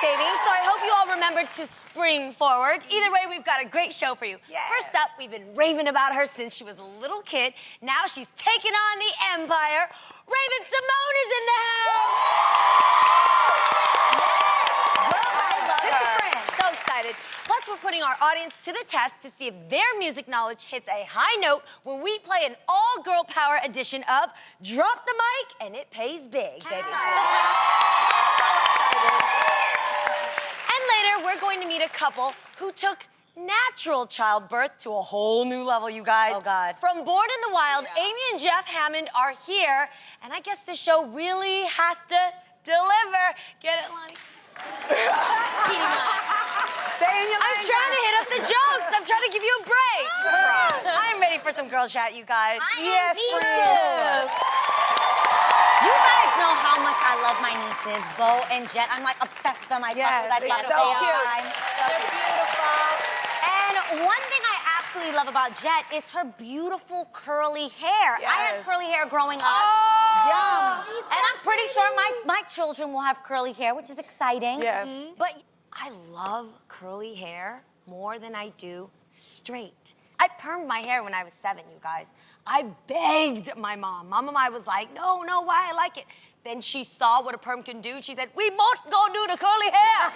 baby. So I hope you all remembered to spring forward. Either way, we've got a great show for you. Yeah. First up, we've been raving about her since she was a little kid. Now she's taken on the empire. Raven-Symoné is in the house. I love her. So excited. Plus, we're putting our audience to the test to see if their music knowledge hits a high note when we play an all-girl power edition of Drop the Mic and It Pays Big, baby. So excited. And later, we're going to meet a couple who took natural childbirth to a whole new level, you guys. Oh, God. From Born in the Wild, Amy and Jeff Hammond are here, and I guess the show really has to deliver. Get it, Lonnie? Stay in your I'm lane, trying to hit up the jokes. I'm trying to give you a break. I'm ready for some girl chat, you guys. Yes, Me friend. too. You guys know how much I love my nieces, Bo and Jet. I'm like obsessed with them. I talk to you guys about it so all the cute. time. They're beautiful. And one thing I absolutely love about Jet is her beautiful curly hair. I had Yes. curly hair growing up. Yum. And I'm pretty sure my children will have curly hair, which is exciting. Yes. But I love curly hair more than I do straight. I permed my hair when I was 7, you guys. I begged my mom. Mama was like, no, why? I like it. Then she saw what a perm can do. She said, we both go do the curly hair.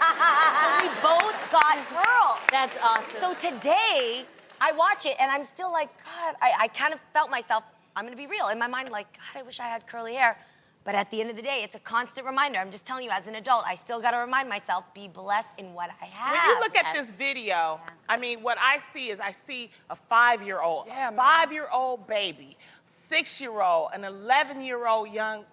So we both got curls. That's awesome. So today, I watch it and I'm still like, God, I kind of felt myself, I'm gonna be real, in my mind like, God, I wish I had curly hair. But at the end of the day, it's a constant reminder. I'm just telling you, as an adult, I still gotta remind myself, be blessed in what I have. When you look at this video, I mean, what I see is I see a 5-year-old, Yeah, a man. 5-year-old baby, 6-year-old, an 11-year-old young,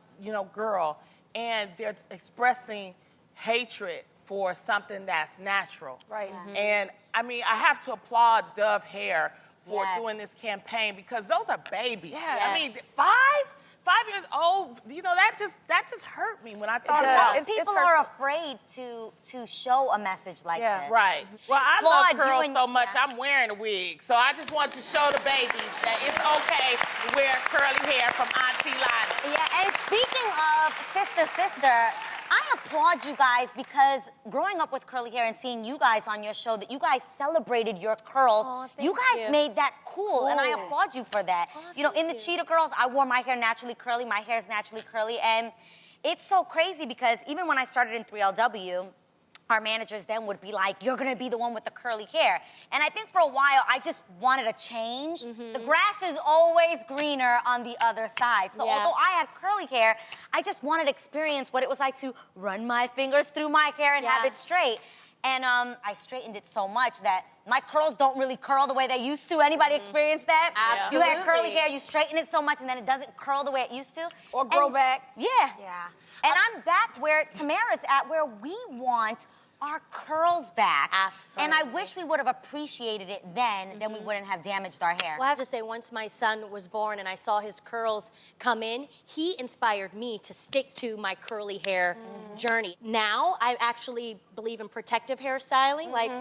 girl, and they're expressing hatred for something that's natural. Right. And I mean, I have to applaud Dove Hair for Yes. doing this campaign because those are babies. Yes. I mean, 5 years old, that just hurt me when I thought does. about Most it. people are afraid to show a message like Yeah. this. Right. Well, I Applaud love you curls and- so much, yeah. I'm wearing a wig. So I just want to show the babies that it's okay to wear curly hair from Auntie Lana. Yeah, and speaking of sister, I applaud you guys because growing up with curly hair and seeing you guys on your show, that you guys celebrated your curls. Aw, thank you guys you. made that cool, and I Cool. applaud you for that. In the Cheetah Girls, I wore my hair naturally curly. My hair is naturally curly, and it's so crazy because even when I started in 3LW, our managers then would be like, you're gonna be the one with the curly hair. And I think for a while, I just wanted a change. The grass is always greener on the other side. So although I had curly hair, I just wanted to experience what it was like to run my fingers through my hair and have it straight. And I straightened it so much that my curls don't really curl the way they used to. Anybody experience that? Absolutely. You had curly hair, you straighten it so much and then it doesn't curl the way it used to. Or grow back. Yeah. Yeah. And I'm back where Tamara's at, where we want our curls back. Absolutely. And I wish we would have appreciated it then we wouldn't have damaged our hair. Well, I have to say, once my son was born and I saw his curls come in, he inspired me to stick to my curly hair journey. Now, I actually believe in protective hairstyling. Like,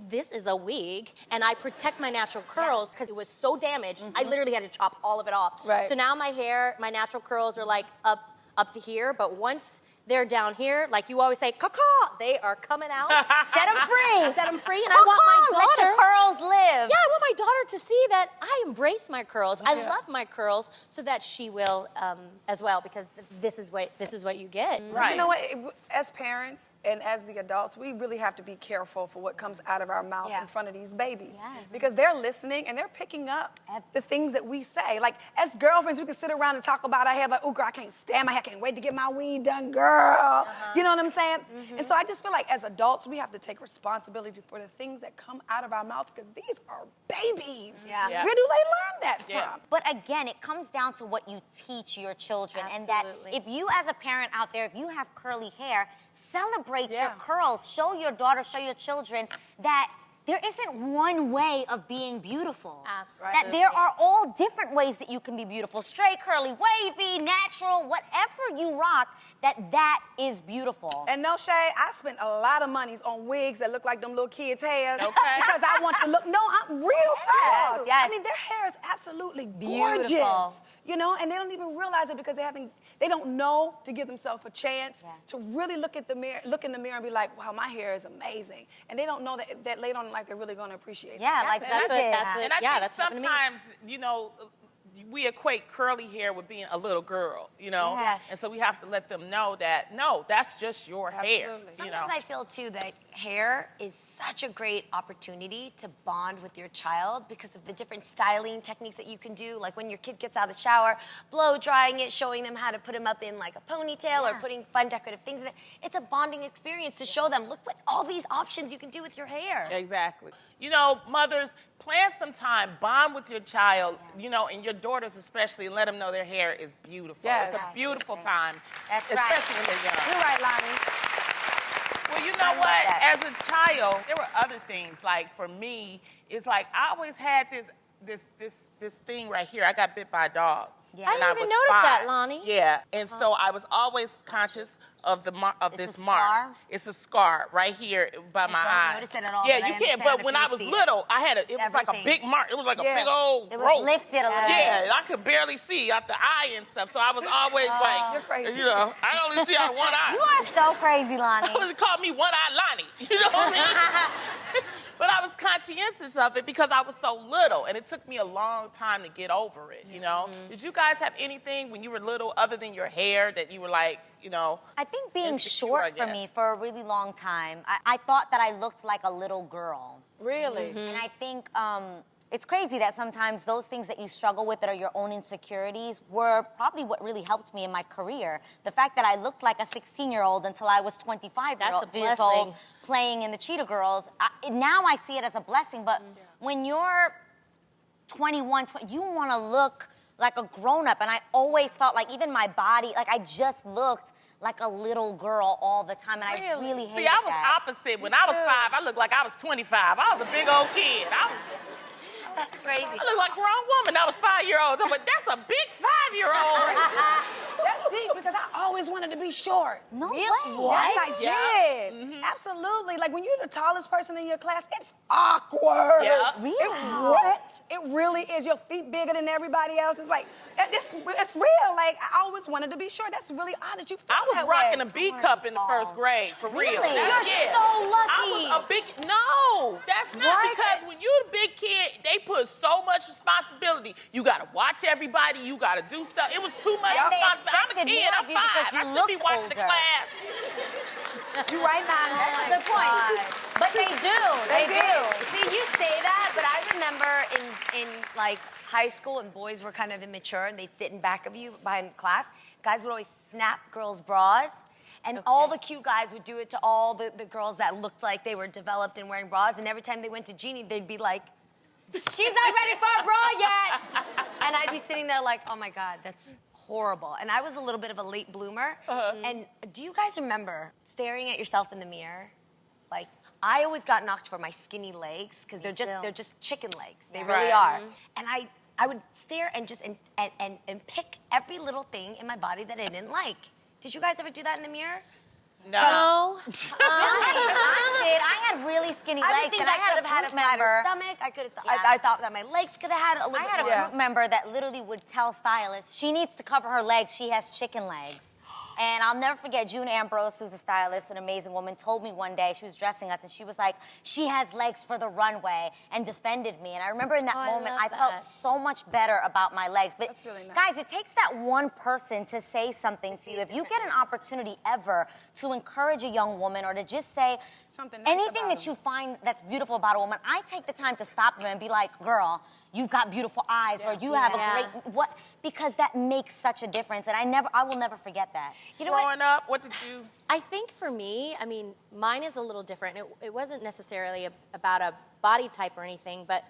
this is a wig, and I protect my natural curls because it was so damaged, I literally had to chop all of it off. Right. So now my hair, my natural curls are like up to here, but once they're down here, like you always say, caw-caw, they are coming out. Set them free. Set them free, and I want my Let daughter. your curls live. Yeah, I want my daughter to see that I embrace my curls. I love my curls, so that she will as well, because this is what you get. Right. You know what? As parents and as the adults, we really have to be careful for what comes out of our mouth in front of these babies. Yes. Because they're listening and they're picking up the things that we say. Like, as girlfriends, we can sit around and talk about our hair, like, oh, girl, I can't stand my hair. I can't wait to get my weave done, girl. You know what I'm saying? And so I just feel like as adults, we have to take responsibility for the things that come out of our mouth because these are babies. Yeah. Yeah. Where do they learn that Yeah. from? But again, it comes down to what you teach your children. Absolutely. And that if you as a parent out there, if you have curly hair, celebrate your Yeah. curls. Show your daughter, show your children that there isn't one way of being beautiful. Absolutely. That there are all different ways that you can be beautiful. Straight, curly, wavy, natural, whatever you rock, that is beautiful. And no shade, I spent a lot of monies on wigs that look like them little kids' hairs. Okay. Because I want to look, no, I'm real talk. yes. I mean, their hair is absolutely Beautiful. gorgeous. you know, and they don't even realize it because they don't know to give themselves a chance to really look in the mirror and be like, wow, my hair is amazing. And they don't know that later on in life they're really going to appreciate Yeah, that. like That's what, And I think that's happened to me. sometimes, you know, we equate curly hair with being a little girl, you know? Yes. And so we have to let them know that, no, that's just your hair. Absolutely. You know? Sometimes I feel too that hair is such a great opportunity to bond with your child because of the different styling techniques that you can do. Like when your kid gets out of the shower, blow drying it, showing them how to put them up in like a ponytail or putting fun decorative things in it. It's a bonding experience to show them, look what all these options you can do with your hair. Exactly. You know, mothers, plan some time, bond with your child, you know, and your daughters especially, and let them know their hair is beautiful. Yes. It's a beautiful time. That's right. Especially when they're young. You're right, Lonnie. Well, you know what? As a child, there were other things. Like for me, it's like I always had this thing right here. I got bit by a dog. Yeah. I when didn't even was notice 5. that, Lonnie. Yeah, and so I was always conscious of this a mark. scar? It's a scar right here by my don't eye. notice it at all, Yeah, but I you can't. understand But if when you I was see it. little, I had it was like a Everything. big mark. It was like a Yeah. big old It growth. was lifted a little bit. Yeah, I could barely see out the eye and stuff. So I was always You're like, crazy. you know, I only see out one eye. You are so crazy, Lonnie. I was called me one-eyed Lonnie. You know what I mean? But I was conscientious of it because I was so little, and it took me a long time to get over it, you know? Did you guys have anything when you were little other than your hair that you were like, you know? I think being Insecure, short I for guess. me for a really long time, I thought that I looked like a little girl. Really? And I think it's crazy that sometimes those things that you struggle with that are your own insecurities were probably what really helped me in my career. The fact that I looked like a 16-year-old until I was 25 That's a years blessing. old playing in the Cheetah Girls, now I see it as a blessing. But when you're 21, you want to look like a grown-up. And I always felt like even my body, like I just looked like a little girl all the time, and I really hated See, I was that. opposite. When I was 5, I looked like I was 25. I was a big old kid. That's crazy. I looked like a grown woman. I was 5-year-old. But that's a big 5-year-old. That's deep because I always wanted to be short. No Really? way. Yes, I did. Absolutely. Like when you're the tallest person in your class, it's awkward. Yeah. It really is. Your feet bigger than everybody else. It's like, it's real. Like, I always wanted to be short. That's really odd that you feel I was that rocking way. a B cup in the first grade, for real. Really? That's, You're so lucky. I was a big, no, that's not What? because when you're the big kid, they put so much responsibility. You gotta watch everybody, you gotta do stuff. It was too much And they responsibility. I'm a expected kid, more I'm of you because 5. you I should be looked watching the older. class. You right, Lonnie. That's a good point. But they do. They do. See, you say that, but I remember in like high school and boys were kind of immature and they'd sit in back of you behind class. Guys would always snap girls' bras. And all the cute guys would do it to all the girls that looked like they were developed and wearing bras. And every time they went to Jeannie, they'd be like, she's not ready for a bra yet. And I'd be sitting there like, oh my God, that's horrible. And I was a little bit of a late bloomer. And do you guys remember staring at yourself in the mirror? Like, I always got knocked for my skinny legs because they're just chicken legs. They really are. And I would stare and just and pick every little thing in my body that I didn't like. Did you guys ever do that in the mirror? No. I did. I had really skinny I legs, would think and I I had could a have had a group fatter member. stomach. I could have. Yeah. I thought that my legs could have had a little I bit had a more. group member that literally would tell stylists she needs to cover her legs. She has chicken legs. And I'll never forget, June Ambrose, who's a stylist, an amazing woman, told me one day, she was dressing us, and she was like, she has legs for the runway, and defended me. And I remember in that moment, I felt so much better about my legs. But That's really nice. guys, it takes that one person to say something to you. If you get an opportunity ever to encourage a young woman or to just say Something nice anything about that you find that's beautiful about a woman, I take the time to stop them and be like, girl, you've got beautiful eyes, or you have a great, what, because that makes such a difference. And I will never forget that. You know what? Growing up, what did you... I think for me, I mean, mine is a little different. It wasn't necessarily about a body type or anything, but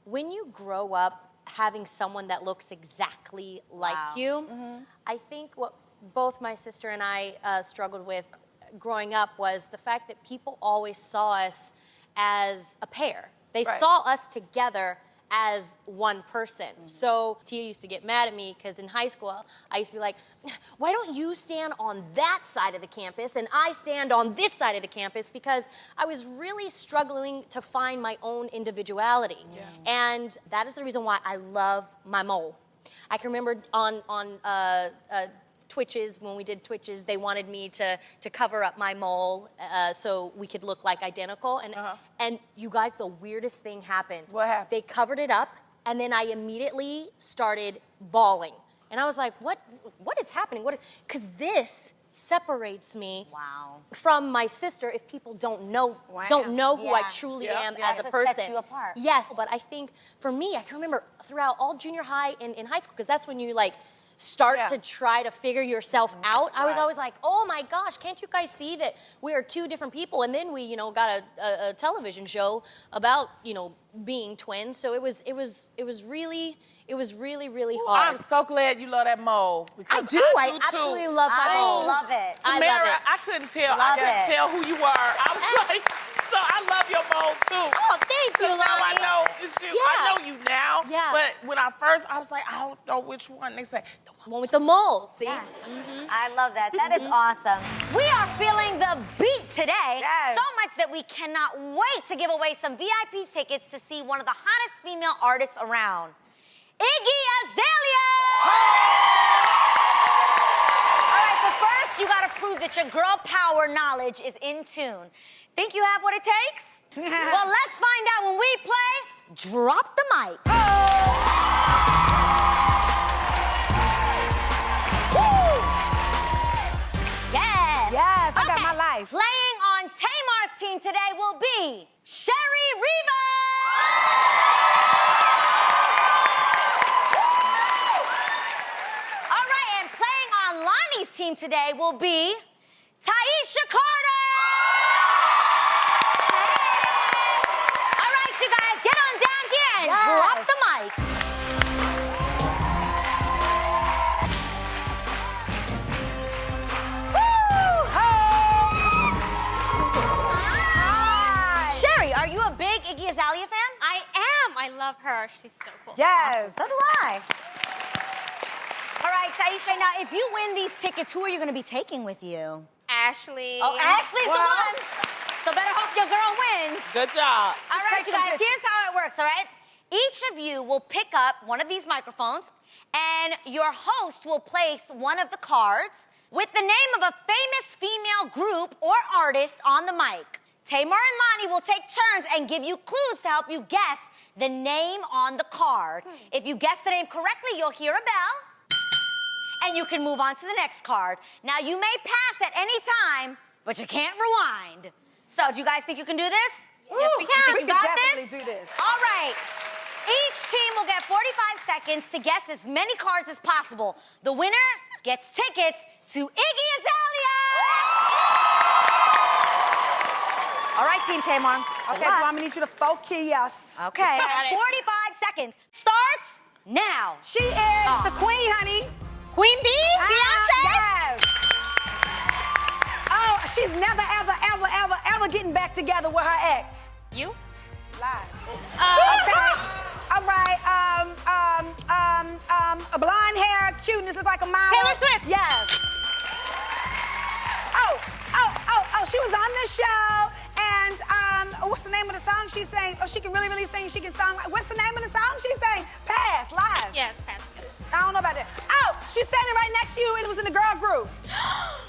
when you grow up having someone that looks exactly like you, I think what both my sister and I struggled with growing up was the fact that people always saw us as a pair. They saw us together as one person. So Tia used to get mad at me because in high school, I used to be like, why don't you stand on that side of the campus and I stand on this side of the campus? Because I was really struggling to find my own individuality. And that is the reason why I love my mole. I can remember on Twitches, when we did Twitches, they wanted me to cover up my mole so we could look like identical. And you guys, the weirdest thing happened. What happened? They covered it up, and then I immediately started bawling. And I was like, what is happening? Because this separates me from my sister if people don't know who I truly am as a person. It sets you apart. Yes, but I think for me, I can remember throughout all junior high and in high school, because that's when you like start to try to figure yourself out. I was always like, oh my gosh, can't you guys see that we are two different people? And then we, got a television show about, being twins. So it was really hard. I'm so glad you love that mole. I do. I absolutely love my mole. I love it. I love Tamara, it. I couldn't tell. Love I couldn't it. tell who you were. I was like, so I love your mole too. Oh, thank you, Now I Lonnie. know it's you. Yeah. I know you now. Yeah. But when I was like, I don't know which one. They say, the One with the mole, see? Yes. I love that. That is awesome. We are feeling the beat today. Yes. So much that we cannot wait to give away some VIP tickets to see one of the hottest female artists around, Iggy Azalea! All right, but first you gotta prove that your girl power knowledge is in tune. Think you have what it takes? Well, let's find out when we play Drop the Mic. Woo! Yes. Yes, I got my life. Playing on Tamar's team today will be Sherry Reva. All right, and playing on Lonnie's team today will be Taisha Carter. All right, you guys, get on down here and drop the mic. Sherry, are you a big Iggy Azalea fan? I am. I love her. She's so cool. Yes. So do I. All right, Taisha, now if you win these tickets, who are you going to be taking with you? Ashley. Oh, Ashley's the Well. one. So better hope your girl wins. good job. All right, take you some guys, pictures. here's how it works, all right? Each of you will pick up one of these microphones, and your host will place one of the cards with the name of a famous female group or artist on the mic. Tamar and Lonnie will take turns and give you clues to help you guess the name on the card. If you guess the name correctly, you'll hear a bell, and you can move on to the next card. Now, you may pass at any time, but you can't rewind. So, do you guys think you can do this? Yes, we can. You think We you can got definitely this? do this. All right. Each team will get 45 seconds to guess as many cards as possible. The winner gets tickets to Iggy Azalea! All right, Team Tamar. Okay, so I'm gonna need you to focus. Okay. Got it. 45 seconds. Starts now. She is the queen, honey. Queen Bee? Beyonce? Yes. Oh, she's never, ever getting back together with her ex. You? Lies. Okay. All right. A blonde hair, cuteness is like a model. Taylor Swift. Yes. Oh. She was on this show, and what's the name of the song she sang? Oh, she can really sing. She can sing. What's the name of the song she sang? Pass. Lies. Yes, Pat. I don't know about that. Oh, she's standing right next to you, and it was in the girl group.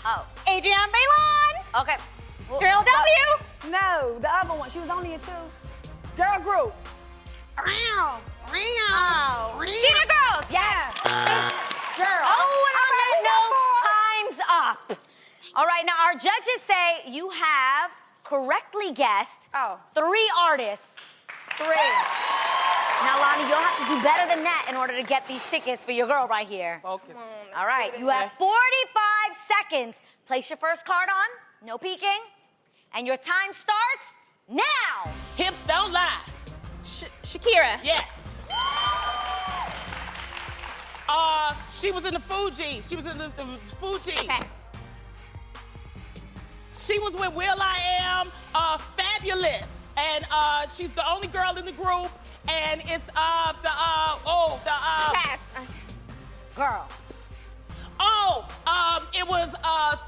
Oh. Adrienne Bailon. Okay. Well, Girl W. No, the other one. She was only a two. Girl group. Oh. Cheetah Girl. Yes. Girl. Oh, and All on right, that note, time's up. All right, now our judges say you have correctly guessed 3 artists. 3. Now, Lonnie, you'll have to do better than that in order to get these tickets for your girl right here. Focus. All right, you have 45 seconds. Place your first card on, no peeking, and your time starts now. Hips don't lie. Shakira. Yes. She was in the Fuji. She was in the Fuji. Okay. She was with Will I Am, Fabulous, and she's the only girl in the group. And it's Pass. Girl. It was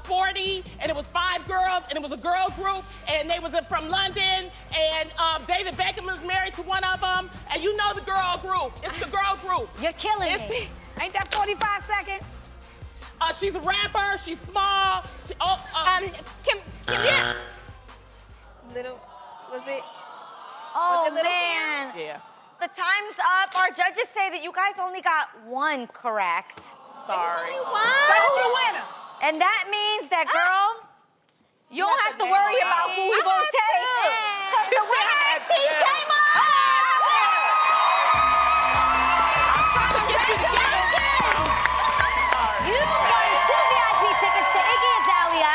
Sporty, and it was 5 girls, and it was a girl group, and they was from London, and David Beckham was married to one of them, and you know the girl group. It's the girl group. You're killing me. Ain't that 45 seconds? She's a rapper. She's small. Kim. Yeah. Little, was it? Oh, With the little man. Yeah. The time's up. Our judges say that you guys only got one correct. Sorry. So who the winner? And that means that, girl, you don't have to worry about who we're going to take. Because the winner is Team Tamar! You won 2 VIP tickets to Iggy Azalea.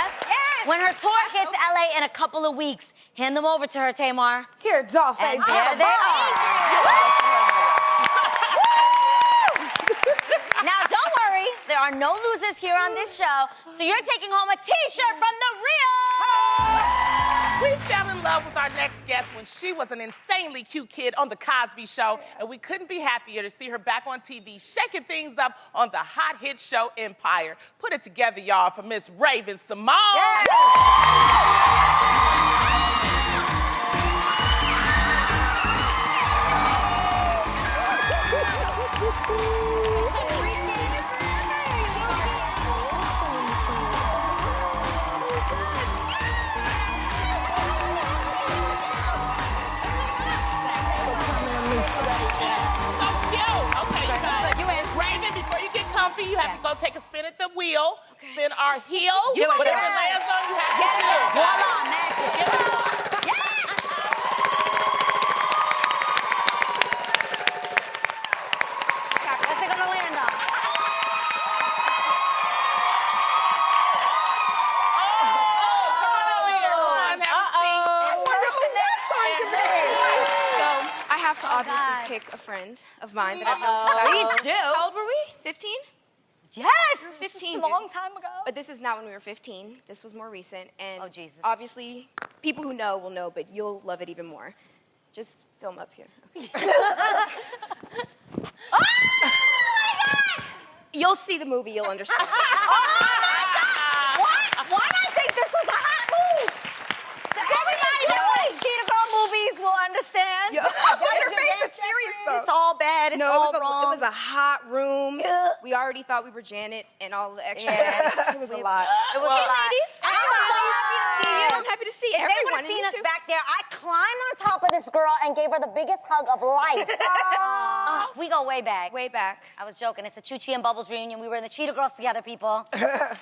When her tour hits LA in a couple of weeks, hand them over to her, Tamar. Here, doll face. And there they are. Now, don't worry. There are no losers here on this show, so you're taking home a T-shirt from The Real. We fell in love with our next guest when she was an insanely cute kid on The Cosby Show, and we couldn't be happier to see her back on TV, shaking things up on the hot hit show Empire. Put it together, y'all, for Miss Raven-Symoné. You have to go take a spin at the wheel, spin our heel. Whatever lands on, you have to do. Voila, magic. Yes! What's it gonna land on? I have to obviously pick a friend of mine that I've known since I was... Please do. How old were we? 15? Yes! 15. A long time ago. But this is not when we were 15. This was more recent. And Oh, Jesus. obviously, people who know will know, but you'll love it even more. Just film up here. Oh, my God! You'll see the movie, you'll understand. Why not think this was a hot move? Everybody that watches Cheetah Girl movies will understand. Your face is serious, though. It's all bad. It's all wrong. It was a hot room. We already thought we were Janet and all the extra things. It was a lot. It was a lot. ladies. I'm so happy to see you. I'm happy to see If they would everyone. have seen us back there, I climbed on top of this girl and gave her the biggest hug of life. We go way back. Way back. I was joking. It's a Chuchi and Bubbles reunion. We were in the Cheetah Girls together, people.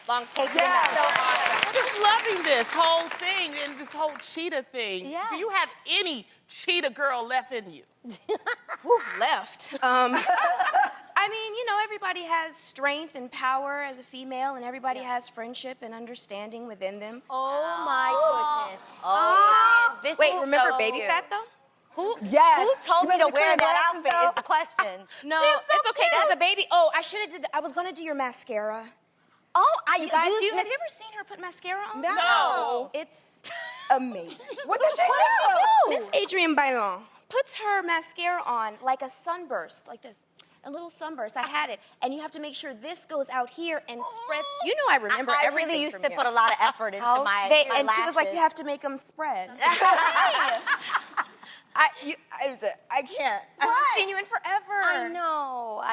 Long story. I'm just loving this whole thing and this whole cheetah thing. Yeah. Do you have any cheetah girl left in you? Whew, left. I mean, you know, everybody has strength and power as a female, and everybody has friendship and understanding within them. Oh my goodness. Oh, This Wait, is remember so baby cute. fat though? Who Yes. told me to Remember the wear clear that glasses, outfit though? is the question. No, it's okay because the baby. Oh, I should have did. I was gonna do your mascara. Oh, You guys, have you ever seen her put mascara on? No. It's amazing. What does she do? Miss Adrienne Bailon puts her mascara on like a sunburst, like this. A little sunburst. I had it, and you have to make sure this goes out here and spread. You know, I remember I everything really used from to you. put a lot of effort into my And she was like, lashes. "You have to make them spread." I can't. I haven't seen you in forever. I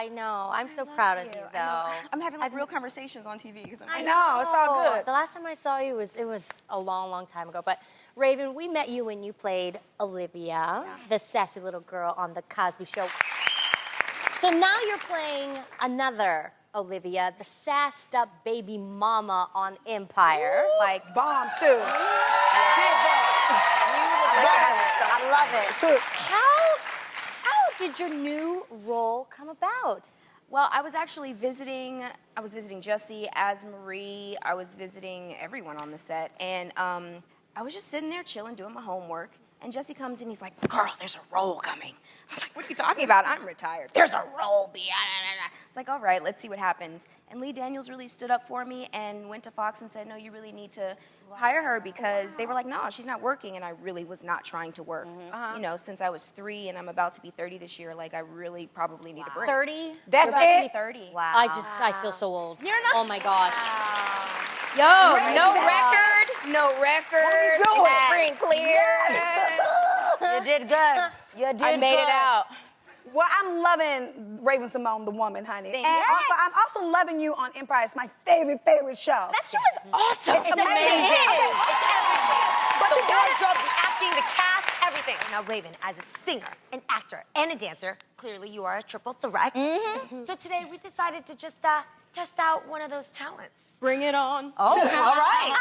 know. I'm so proud of you, though. I'm having like real conversations on TV. I know, it's all good. The last time I saw you it was a long, long time ago. But Raven, we met you when you played Olivia, the sassy little girl on the Cosby Show. So now you're playing another Olivia, the sassed up baby mama on Empire. Like bomb too. I love it. How did your new role come about? Well, I was actually visiting. I was visiting Jussie as Marie. I was visiting everyone on the set, and I was just sitting there chilling, doing my homework. And Jussie comes in, he's like, "Girl, there's a role coming." I was like, "What are you talking about? I'm retired. There's a role, B." It's like, "All right, let's see what happens." And Lee Daniels really stood up for me and went to Fox and said, "No, you really need to hire her," because they were like, "No, she's not working," and I really was not trying to work. You know, since I was 3 and I'm about to be 30 this year, like I really probably need a break. 30? That's I'm about to be it? 30. Wow. I feel so old. You're not- Oh my gosh. Yo, no record, no record. What are you doing? Free and clear. You did good. You did I made it good. out. Well, I'm loving Raven-Symoné, the woman, honey. And Yes. also, I'm also loving you on Empire. It's my favorite show. That show is awesome. It's amazing. It's Okay. everything. But The you gotta- wardrobe, the acting, the cast, everything. Now, Raven, as a singer, an actor, and a dancer, clearly you are a triple threat. So today we decided to just test out one of those talents. Bring it on. Oh, all right.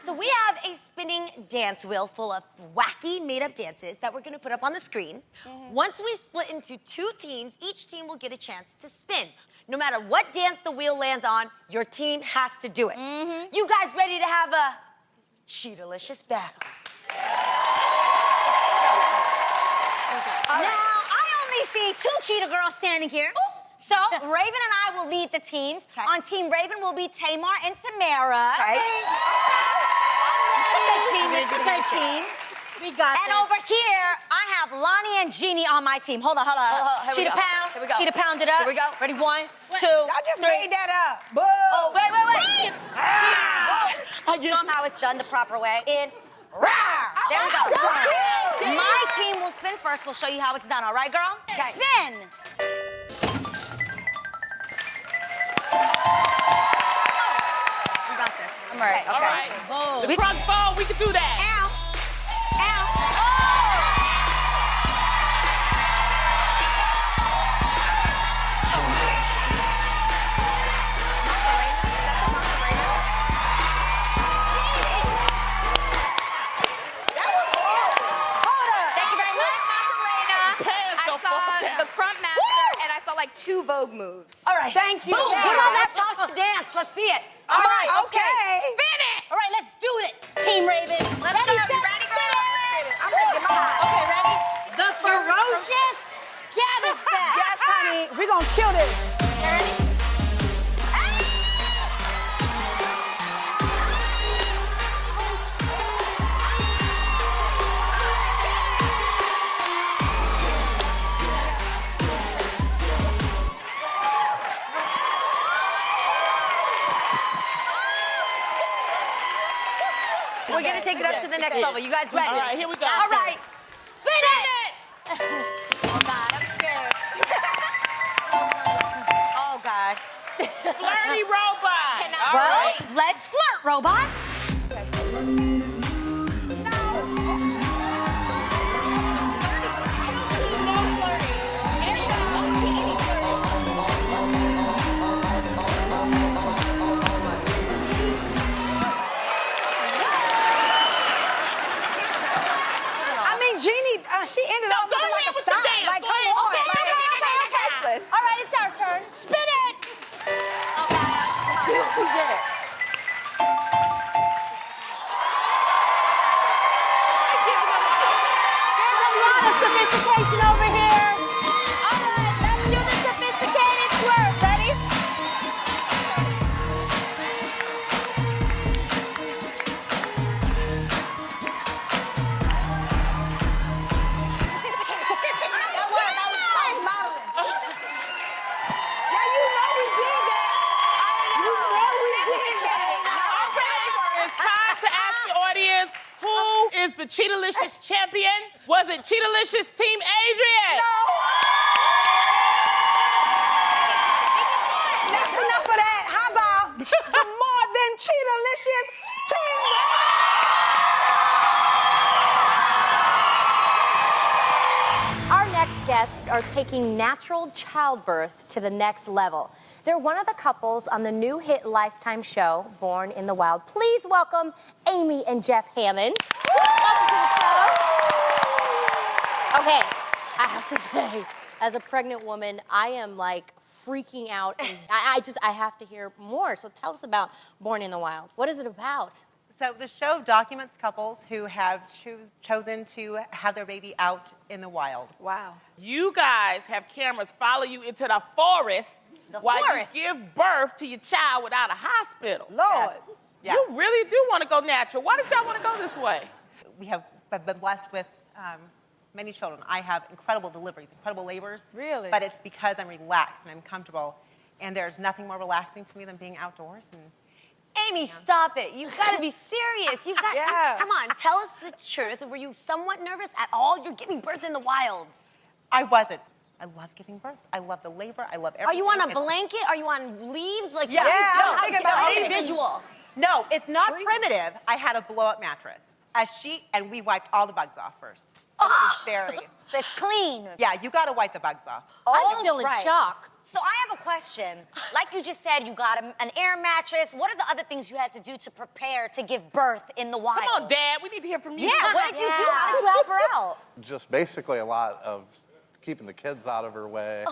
So we have a spinning dance wheel full of wacky made-up dances that we're gonna put up on the screen. Once we split into 2 teams, each team will get a chance to spin. No matter what dance the wheel lands on, your team has to do it. You guys ready to have a Cheetahlicious battle? Now, I only see 2 Cheetah Girls standing here. So, Raven and I will lead the teams. Okay. On Team Raven will be Tamar and Tamara. Okay. It's a good team. We got And over here, I have Lonnie and Jeannie on my team. Hold on. Here we Cheetah go. pound. Here we go. Cheetah pound it up. Here we go. Ready? 1, 2, I just 3. made that up. Boo. Oh, wait. Show them how it's done the proper way. There we go. My team will spin first. We'll show you how it's done. All right, girl? Okay. Spin. We got this. I'm all right. All Okay. right. The front ball, we can do that. Ow. Thank you very much. Pants I go fall saw down. the Prompt Master, and I saw like 2 Vogue moves. All right. Thank you. Boom. Put on that talk to dance. Let's see it. All right, okay. Spin it. All right, let's do it. Team Raven. Let's ready, go. set, Ready, spin girl. it. I'm gonna get mine. Okay, ready? The ferocious cabbage patch. Yes, honey. We're gonna kill this. Ready? We're gonna take it up to the next level. You guys ready? All right, here we go. All right. Spin it. Oh, God, I'm scared. Oh, God. Flirty robot. cannot All Well, right. let's flirt, robots. I mean, Jeannie, she ended up go looking like ahead a with your thot. dance. Like, Go come ahead. on. Okay, Like, Priceless. All right, it's our turn. Spin it. We did it. There's a lot of sophistication over here. All right, let's do the sophisticated flirt. Ready? That was fine modeling. Yeah, you know we did that. You know we did that. It's time to ask the audience, who is the Cheetahlicious champion? Was it Cheetahlicious Team Adrienne? That's enough of that. How about the more than Cheetahlicious team? Our next guests are taking natural childbirth to the next level. They're one of the couples on the new hit Lifetime show, Born in the Wild. Please welcome Amy and Jeff Hammond. Welcome to the show. Okay, I have to say, as a pregnant woman, I am like freaking out. And I have to hear more. So tell us about Born in the Wild. What is it about? So the show documents couples who have chosen to have their baby out in the wild. Wow. You guys have cameras follow you into the forest while forest. you give birth to your child without a hospital. Lord. Yes. You really do want to go natural. Why did y'all want to go this way? We have been blessed with many children. I have incredible deliveries, incredible labors. Really? But it's because I'm relaxed and I'm comfortable. And there's nothing more relaxing to me than being outdoors. And Amy, stop it. You've got to be serious. You've got. Yeah. Come on, tell us the truth. Were you somewhat nervous at all? You're giving birth in the wild. I wasn't. I love giving birth. I love the labor. I love everything. Are you on a It's- blanket? Are you on leaves? Like, Yeah. I'm thinking about it. it. Visual. No, it's not Tree. primitive. I had a blow-up mattress, a sheet, and we wiped all the bugs off first. So it was very... So it's clean. Yeah, you got to wipe the bugs off. I'm still in right. shock. So I have a question. Like you just said, you got an air mattress. What are the other things you had to do to prepare to give birth in the wild? Come on, Dad. We need to hear from you. Yeah, what did you do? How did you help her out? Just basically a lot of keeping the kids out of her way.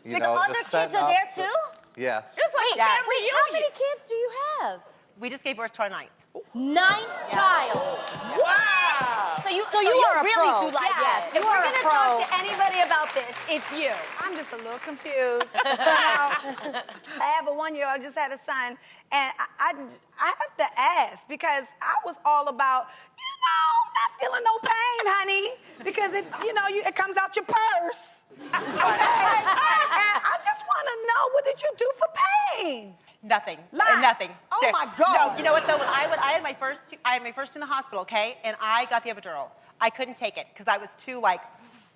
You The know, other just kids setting are up there the- too? Yeah. It's like Wait, family wait, how many reunion. kids do you have? We just gave birth to our 9th. 9th child. Wow. So you are a really pro. do like Yes, it. If we're gonna talk to anybody about this, it's you. I'm just a little confused. You know, I have a 1-year-old, I just had a son, and I have to ask because I was all about, not feeling no pain, honey, because it comes out your purse. Okay? And I just want to know, what did you do for pain? Nothing. Lies. Nothing. Oh, There- my God. No, you know what though? When I had my first two in the hospital, okay, and I got the epidural. I couldn't take it because I was too like,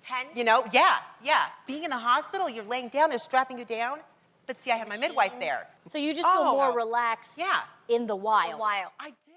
Tense? yeah. Being in the hospital, you're laying down, they're strapping you down. But see, I had my midwife there. So you just feel Oh. more relaxed Yeah. in the wild. Wild. I do.